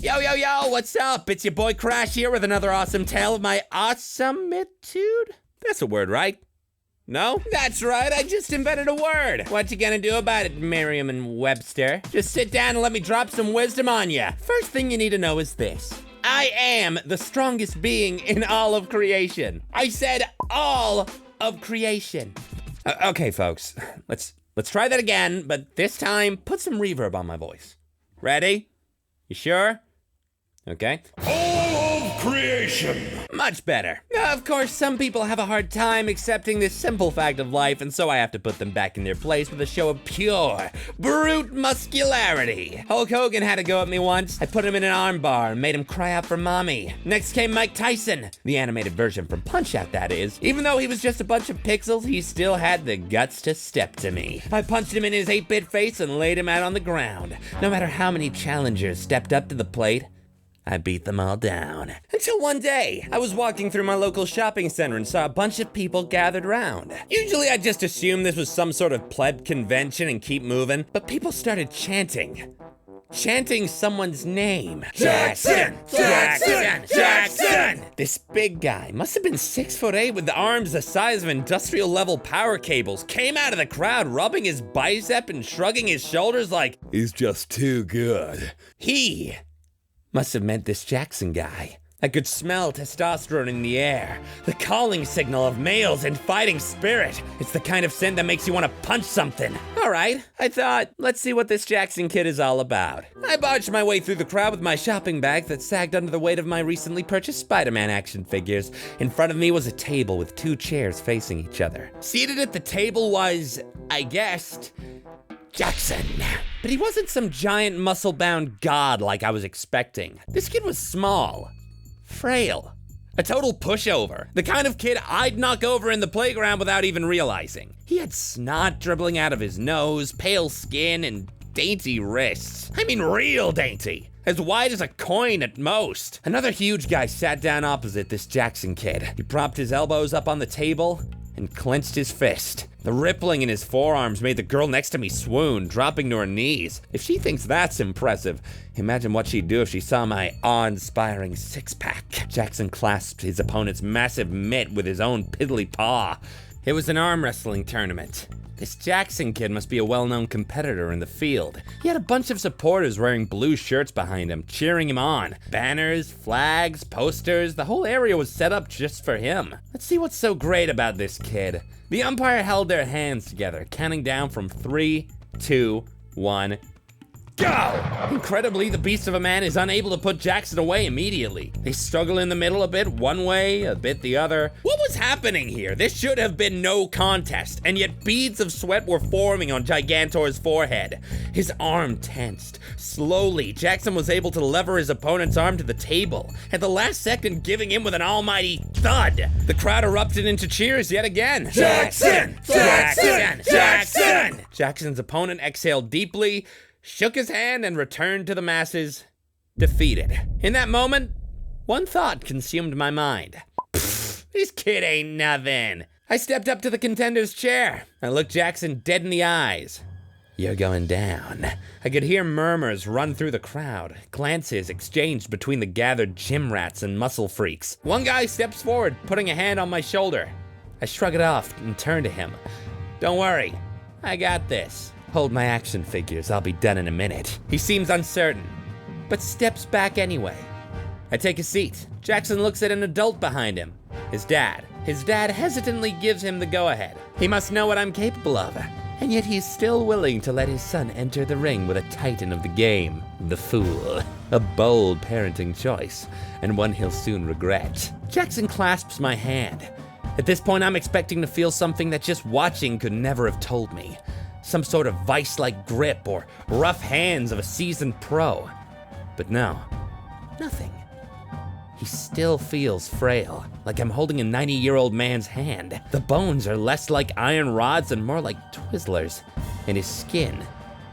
Yo, what's up? It's your boy Crash here with another awesome tale of my awesomeitude? That's a word, right? No? That's right, I just invented a word. What you gonna do about it, Merriam-Webster? Just sit down and let me drop some wisdom on ya. First thing you need to know is this. I am the strongest being in all of creation. I said all of creation. Okay, folks, let's try that again, but this time, put some reverb on my voice. Ready? You sure? Okay. All of creation. Much better. Of course, some people have a hard time accepting this simple fact of life, and so I have to put them back in their place with a show of pure, brute muscularity. Hulk Hogan had to go at me once. I put him in an arm bar and made him cry out for mommy. Next came Mike Tyson, the animated version from Punch-Out, that is. Even though he was just a bunch of pixels, he still had the guts to step to me. I punched him in his 8-bit face and laid him out on the ground. No matter how many challengers stepped up to the plate, I beat them all down. Until one day, I was walking through my local shopping center and saw a bunch of people gathered round. Usually I just assumed this was some sort of pleb convention and keep moving, but people started chanting someone's name. Jackson! Jackson! Jackson! This big guy, must have been 6'8" with arms the size of industrial level power cables, came out of the crowd rubbing his bicep and shrugging his shoulders like, he's just too good. He must have meant this Jackson guy. I could smell testosterone in the air, the calling signal of males in fighting spirit. It's the kind of scent that makes you want to punch something. All right, I thought, let's see what this Jackson kid is all about. I barged my way through the crowd with my shopping bag that sagged under the weight of my recently purchased Spider-Man action figures. In front of me was a table with 2 chairs facing each other. Seated at the table was, I guessed, Jackson. But he wasn't some giant muscle-bound god like I was expecting. This kid was small, frail, a total pushover. The kind of kid I'd knock over in the playground without even realizing. He had snot dribbling out of his nose, pale skin, and dainty wrists. I mean real dainty. As wide as a coin at most. Another huge guy sat down opposite this Jackson kid. He propped his elbows up on the table and clenched his fist. The rippling in his forearms made the girl next to me swoon, dropping to her knees. If she thinks that's impressive, imagine what she'd do if she saw my awe-inspiring six-pack. Jackson clasped his opponent's massive mitt with his own piddly paw. It was an arm wrestling tournament. This Jackson kid must be a well-known competitor in the field. He had a bunch of supporters wearing blue shirts behind him, cheering him on. Banners, flags, posters, the whole area was set up just for him. Let's see what's so great about this kid. The umpire held their hands together, counting down from 3, 2, 1, go! Incredibly, the beast of a man is unable to put Jackson away immediately. They struggle in the middle a bit one way, a bit the other. What was happening here? This should have been no contest, and yet beads of sweat were forming on Gigantor's forehead. His arm tensed. Slowly, Jackson was able to lever his opponent's arm to the table, at the last second giving in with an almighty thud. The crowd erupted into cheers yet again. Jackson! Jackson! Jackson! Jackson's opponent exhaled deeply, shook his hand, and returned to the masses, defeated. In that moment, one thought consumed my mind. This kid ain't nothing. I stepped up to the contender's chair. I looked Jackson dead in the eyes. You're going down. I could hear murmurs run through the crowd, glances exchanged between the gathered gym rats and muscle freaks. One guy steps forward, putting a hand on my shoulder. I shrug it off and turn to him. Don't worry, I got this. Hold my action figures, I'll be done in a minute. He seems uncertain, but steps back anyway. I take a seat. Jackson looks at an adult behind him, his dad. His dad hesitantly gives him the go-ahead. He must know what I'm capable of, and yet he's still willing to let his son enter the ring with a titan of the game, the Fool. A bold parenting choice, and one he'll soon regret. Jackson clasps my hand. At this point, I'm expecting to feel something that just watching could never have told me. Some sort of vice-like grip or rough hands of a seasoned pro. But no, nothing. He still feels frail, like I'm holding a 90-year-old man's hand. The bones are less like iron rods and more like Twizzlers. And his skin,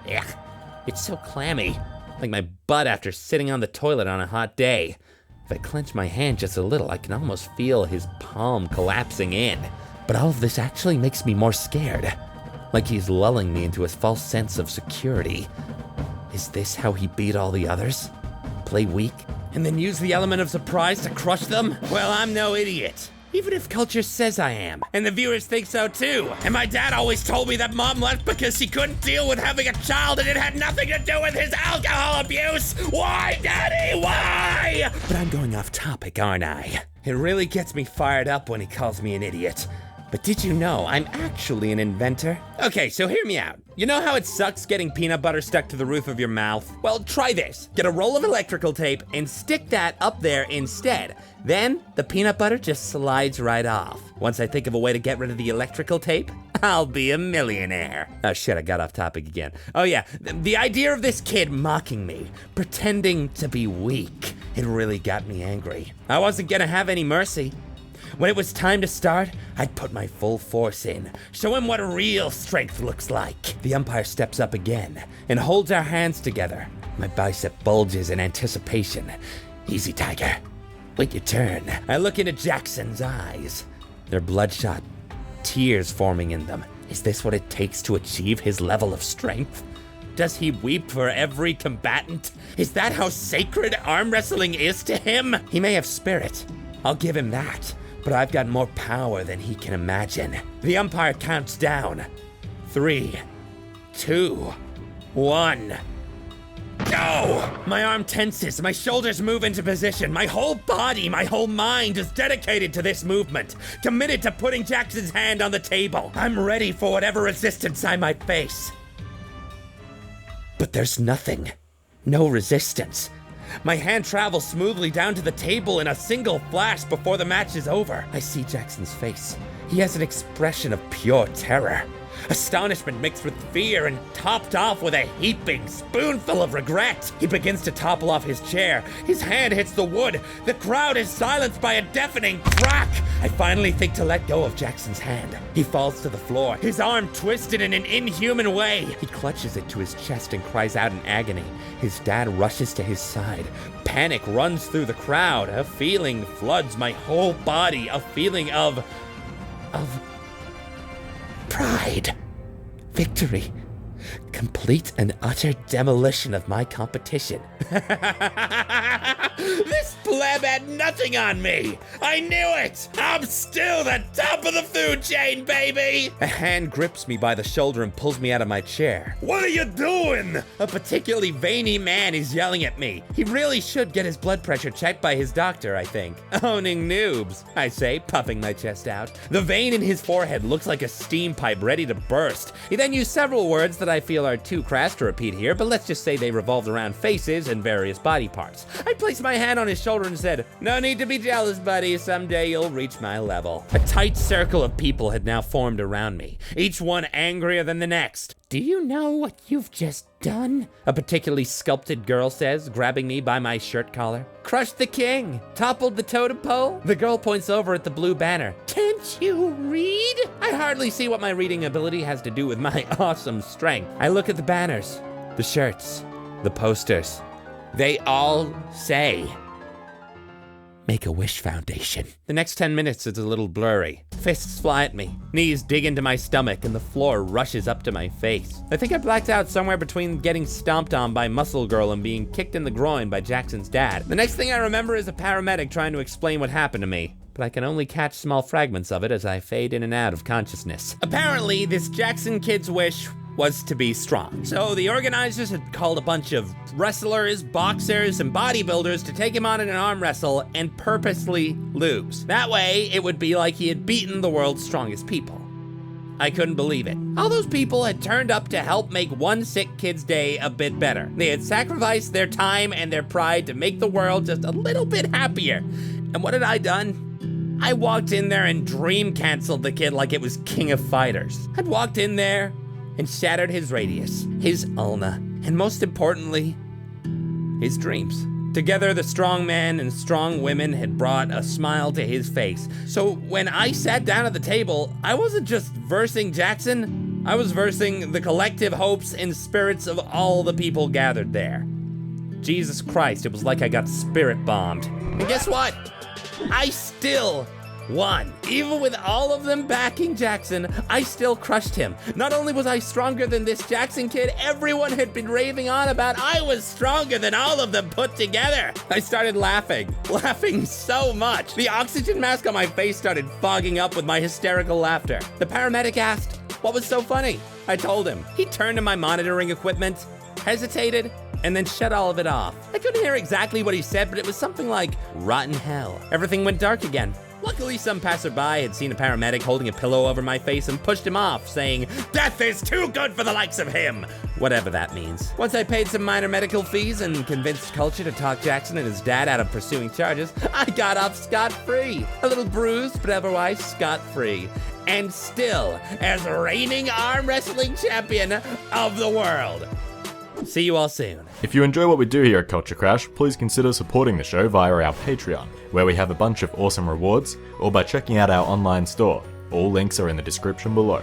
it's so clammy, like my butt after sitting on the toilet on a hot day. If I clench my hand just a little, I can almost feel his palm collapsing in. But all of this actually makes me more scared. Like he's lulling me into his false sense of security. Is this how he beat all the others? play weak and then use the element of surprise to crush them? Well, I'm no idiot. Even if culture says I am. And the viewers think so too. And my dad always told me that mom left because she couldn't deal with having a child and it had nothing to do with his alcohol abuse. Why, Daddy? Why? But I'm going off topic, aren't I? It really gets me fired up when he calls me an idiot. But did you know I'm actually an inventor? Okay, so hear me out. You know how it sucks getting peanut butter stuck to the roof of your mouth? Well, try this. Get a roll of electrical tape and stick that up there instead. Then the peanut butter just slides right off. Once I think of a way to get rid of the electrical tape, I'll be a millionaire. Oh shit, I got off topic again. Oh yeah, the idea of this kid mocking me, pretending to be weak, it really got me angry. I wasn't gonna have any mercy. When it was time to start, I'd put my full force in, show him what real strength looks like. The umpire steps up again and holds our hands together. My bicep bulges in anticipation. Easy, Tiger. Wait your turn. I look into Jackson's eyes. They're bloodshot, tears forming in them. Is this what it takes to achieve his level of strength? Does he weep for every combatant? Is that how sacred arm wrestling is to him? He may have spirit. I'll give him that. But I've got more power than he can imagine. The umpire counts down. 3, 2, 1. Go! My arm tenses, my shoulders move into position. My whole body, my whole mind is dedicated to this movement, committed to putting Jackson's hand on the table. I'm ready for whatever resistance I might face. But there's nothing. No resistance. My hand travels smoothly down to the table in a single flash before the match is over. I see Jackson's face. He has an expression of pure terror. Astonishment mixed with fear and topped off with a heaping spoonful of regret. He begins to topple off his chair. His hand hits the wood. The crowd is silenced by a deafening crack. I finally think to let go of Jackson's hand. He falls to the floor, his arm twisted in an inhuman way. He clutches it to his chest and cries out in agony. His dad rushes to his side. Panic runs through the crowd. A feeling floods my whole body. A feeling of pride, victory, complete and utter demolition of my competition. This pleb had nothing on me. I knew it. I'm still the top of the food chain, baby. A hand grips me by the shoulder and pulls me out of my chair. What are you doing? A particularly veiny man is yelling at me. He really should get his blood pressure checked by his doctor, I think. Owning noobs, I say, puffing my chest out. The vein in his forehead looks like a steam pipe ready to burst. He then used several words that I feel are too crass to repeat here, but let's just say they revolved around faces and various body parts. I placed my hand on his shoulder and said, "No need to be jealous, buddy. Someday you'll reach my level." A tight circle of people had now formed around me, each one angrier than the next. "Do you know what you've just done?" a particularly sculpted girl says, grabbing me by my shirt collar. "Crushed the king, toppled the totem pole." The girl points over at the blue banner. "Can't you read?" I hardly see what my reading ability has to do with my awesome strength. I look at the banners, the shirts, the posters. They all say Make-A-Wish Foundation. The next 10 minutes is a little blurry. Fists fly at me, knees dig into my stomach, and the floor rushes up to my face. I think I blacked out somewhere between getting stomped on by Muscle Girl and being kicked in the groin by Jackson's dad. The next thing I remember is a paramedic trying to explain what happened to me, but I can only catch small fragments of it as I fade in and out of consciousness. Apparently, this Jackson kid's wish was to be strong. So the organizers had called a bunch of wrestlers, boxers, and bodybuilders to take him on in an arm wrestle and purposely lose. That way, it would be like he had beaten the world's strongest people. I couldn't believe it. All those people had turned up to help make one sick kid's day a bit better. They had sacrificed their time and their pride to make the world just a little bit happier. And what had I done? I walked in there and dream canceled the kid like it was King of Fighters. I'd walked in there and shattered his radius, his ulna, and most importantly, his dreams. Together, the strong men and strong women had brought a smile to his face. So when I sat down at the table, I wasn't just versing Jackson, I was versing the collective hopes and spirits of all the people gathered there. Jesus Christ, it was like I got spirit bombed. And guess what? I still won. Even with all of them backing Jackson, I still crushed him. Not only was I stronger than this Jackson kid everyone had been raving on about, I was stronger than all of them put together. I started laughing so much. The oxygen mask on my face started fogging up with my hysterical laughter. The paramedic asked, what was so funny? I told him. He turned to my monitoring equipment, hesitated, and then shut all of it off. I couldn't hear exactly what he said, but it was something like, rotten hell. Everything went dark again. Luckily, some passerby had seen a paramedic holding a pillow over my face and pushed him off, saying, death is too good for the likes of him, whatever that means. Once I paid some minor medical fees and convinced Culture to talk Jackson and his dad out of pursuing charges, I got off scot-free. A little bruised, but otherwise scot-free. And still, as reigning arm wrestling champion of the world. See you all soon. If you enjoy what we do here at CultureCrash, please consider supporting the show via our Patreon, where we have a bunch of awesome rewards, or by checking out our online store. All links are in the description below.